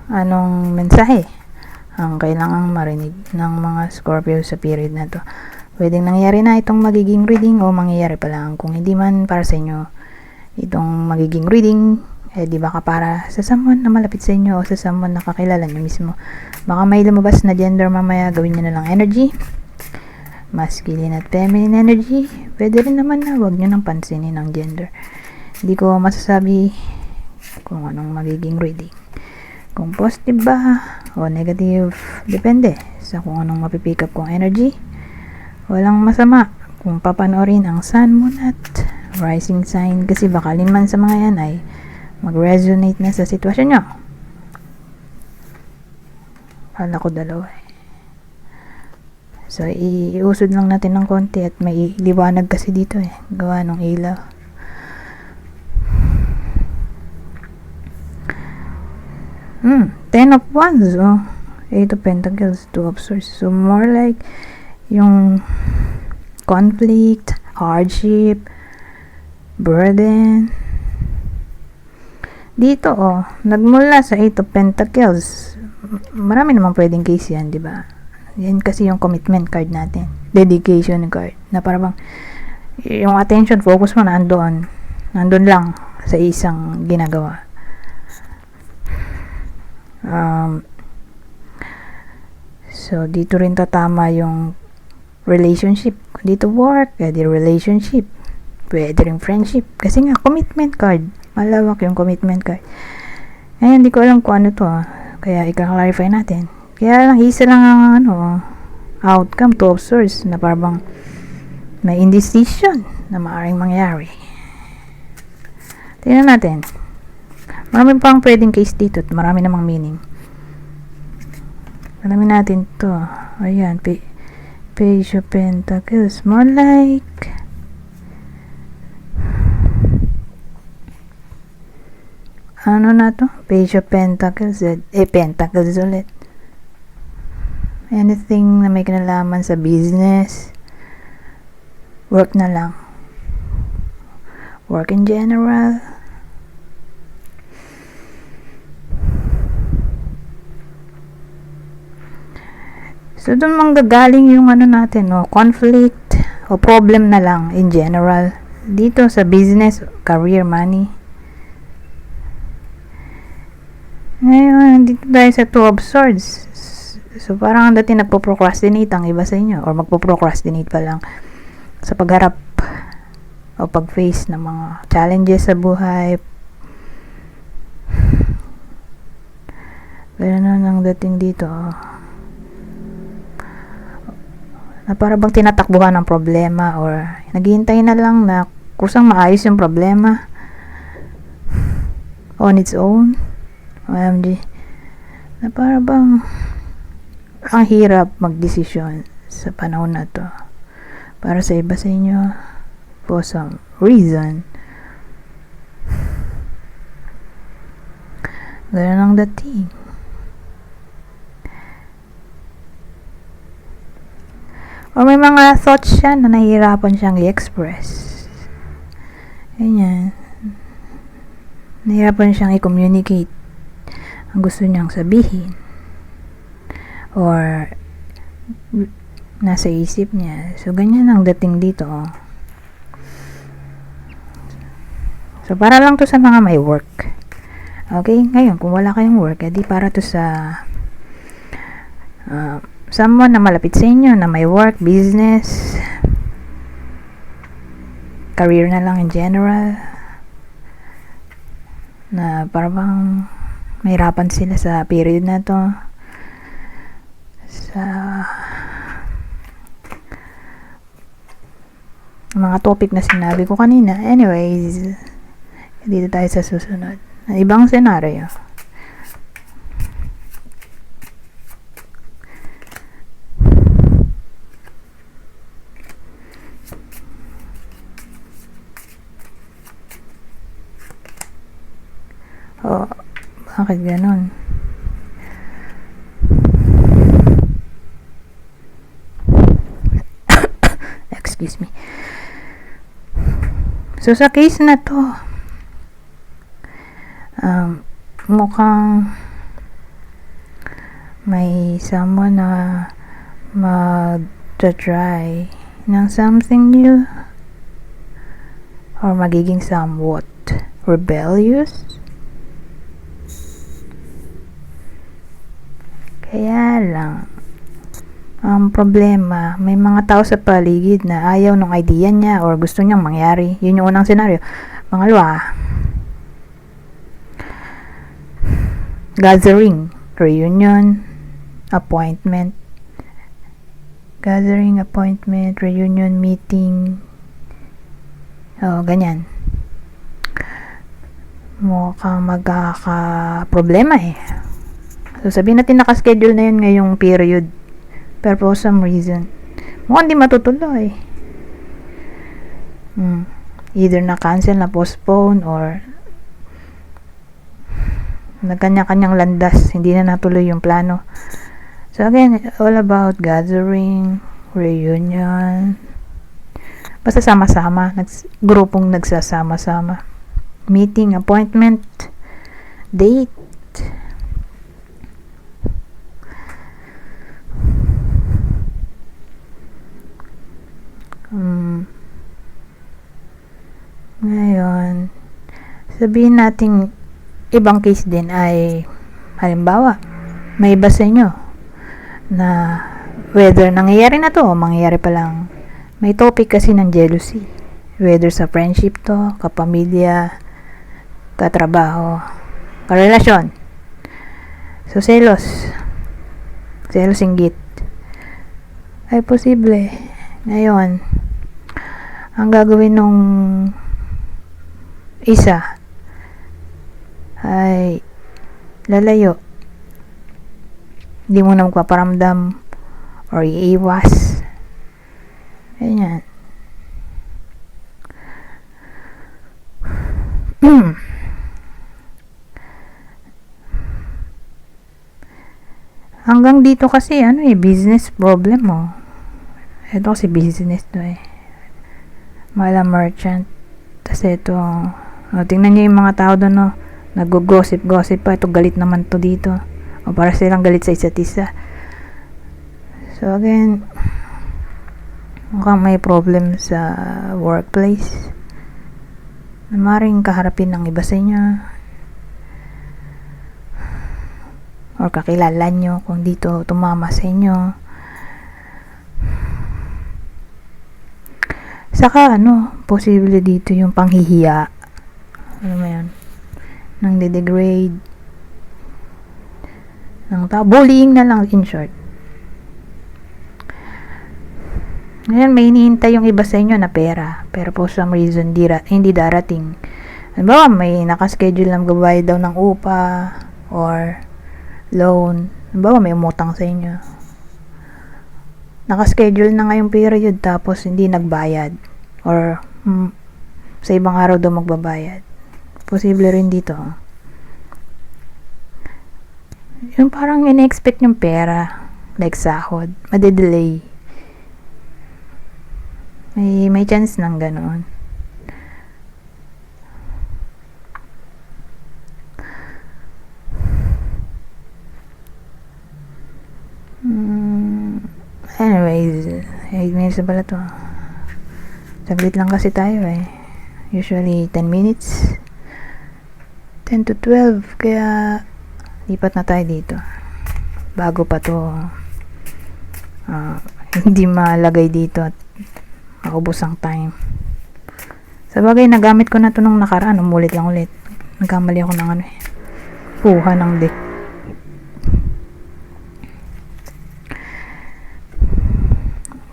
anong mensahe ang kailangang marinig ng mga Scorpio sa period na to. Pwedeng nangyari na itong magiging reading o mangyayari pa lang. Kung hindi man para sa inyo itong magiging reading, di baka para sa someone na malapit sa inyo o sa someone na kakilala nyo mismo. Baka may lumabas na gender mamaya, gawin nyo na lang energy. Masculine at feminine energy. Pwede rin naman na wag nyo nang pansinin ang gender. Hindi ko masasabi kung anong magiging reading. Kung positive ba o negative, depende sa kung anong mapipick up kong energy. Walang masama kung papanoorin ang sun, moon at rising sign kasi bakalin man sa mga yan ay mag-resonate na sa sitwasyon nyo. Kala ko dalawa eh. So, iusod lang natin ng konti at may liwanag kasi dito eh. Gawa ng ilaw. Ten of Wands. Oh. Eight of Pentacles. Two of Swords. So, more like yung conflict, hardship, burden. Dito, nagmula sa Eight of Pentacles. Marami namang pwedeng case yan, di ba? Yan kasi yung commitment card natin. Dedication card. Na parang yung attention, focus mo nandun lang sa isang ginagawa. So, dito rin tatama yung relationship. Dito work, pwede relationship. Pwede rin friendship. Kasi nga, commitment card. Malawak yung commitment card. Ngayon, hindi ko alam kung ano to. Kaya, i-clarify natin. Kaya lang, isa lang ang outcome, Two of Swords, na parang may indecision na maaaring mangyari. Tingnan natin. Marami pang pwedeng case dito at marami namang meaning. Alamin natin to. Ayan, Page of Pentacles. More like ano na to? Page of Pentacles. Pentacles ulit. Anything na may kinalaman sa business. Work na lang. Work in general. So, doon manggagaling yung natin, conflict o problem na lang in general. Dito sa business, career, money. Ngayon, dito tayo sa Two of Swords. So, parang dati nagpo-procrastinate ang iba sa inyo or magpo-procrastinate pa lang sa pagharap o pag-face ng mga challenges sa buhay. Ganun ang dating dito, na para bang tinatakbuhan ng problema or naghihintay na lang na kusang maayos yung problema on its own. OMG. Na para bang ang hirap magdesisyon sa panahon na to. Para sa iba sa inyo, for some reason. Ganun ang dating. O may mga thoughts siya na nahihirapan siyang i-express. Ganyan. Nahihirapan siyang i-communicate ang gusto niyang sabihin. Or nasa isip niya. So, ganyan ang dating dito. So, para lang to sa mga may work. Okay? Ngayon, kung wala kayong work, edi para to sa someone na malapit sa inyo na may work, business, career na lang in general, na parang mahirapan sila sa period na to sa mga topic na sinabi ko kanina. Anyways, dito tayo sa susunod. Ibang senaryo. Bakit ganon? Excuse me. So, sa case na to, mukhang may someone na mag-try ng something new or magiging somewhat rebellious. Kaya lang, ang problema, may mga tao sa paligid na ayaw ng idea niya or gusto niyang mangyari. Yun yung unang senaryo. Pangalawa, gathering, reunion, appointment, gathering, appointment, reunion, meeting, ganyan. Mukhang magkaka-problema eh. So, sabihin natin nakaschedule na yun ngayong period. Pero for some reason, mukhang di matutuloy. Either na-cancel, na-postpone, or nagkanya-kanyang landas, hindi na natuloy yung plano. So again, all about gathering, reunion, basta sama-sama, grupong nagsasama-sama, meeting, appointment, date. Ngayon, sabihin natin ibang case din ay halimbawa, may iba sa inyo na whether nangyayari na to o mangyayari pa lang, may topic kasi ng jealousy, whether sa friendship to, kapamilya, katrabaho, karelasyon. So selos, inggit ay posible. Ngayon, ang gagawin nung isa ay lalayo, hindi mo na magpaparamdam or iiwas. Ganyan. Hanggang dito kasi business problem mo. Ito kasi business to eh. Mala merchant. Kasi ito, tingnan niyo yung mga tao doon, nag-gossip pa. Ito galit naman to dito. O para silang galit sa isa't isa. So again, mukhang may problem sa workplace na maaaring kaharapin ng iba sa inyo. Or kakilala nyo kung dito tumama sa inyo. Saka posible dito yung panghihiya. Ano mo yun? Nang de-degrade. Bullying na lang in short. Ngayon may hinihintay yung iba sa inyo na pera. Pero for some reason hindi darating. Halimbawa may nakaschedule na magbabayad daw ng upa or loan. Halimbawa may umutang sa inyo. Nakaschedule na ngayong period tapos hindi nagbayad or sa ibang araw daw magbabayad. Posible rin dito. Yung parang in-expect yung pera like sahod, made-delay. May chance ng ganoon. Anyways, 8 minutes na pala to. Saglit lang kasi tayo eh. Usually 10 minutes. 10 to 12. Kaya lipat na tayo dito. Bago pa to hindi malagay dito at maubos ang time. Sa bagay, nagamit ko na to nung nakaraan. Umulit lang ulit. Nagkamali ako ng kuha ng deck.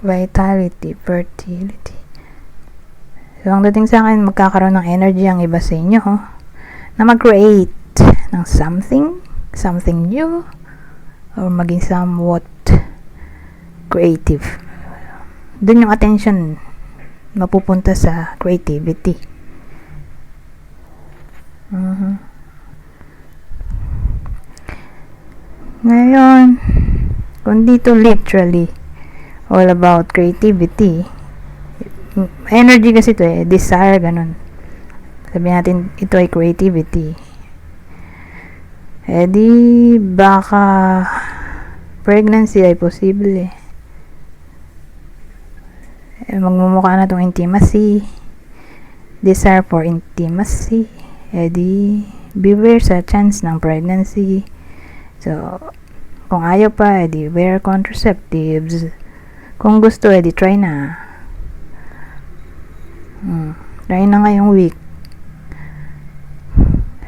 Vitality, fertility. So, ang dating sa akin, magkakaroon ng energy ang iba sa inyo, na mag-create ng something new, or maging somewhat creative. Doon yung attention mapupunta sa creativity. Ngayon, kung dito literally all about creativity, energy kasi ito desire, ganun. Sabihin natin ito ay creativity. Di baka pregnancy ay posible. Magmumukha na tong intimacy, desire for intimacy, edi beware sa chance ng pregnancy. So, kung ayaw pa, edi wear contraceptives. Kung gusto, edi try na. Try na ngayong week.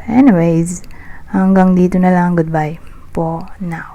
Anyways, hanggang dito na lang. Goodbye po now.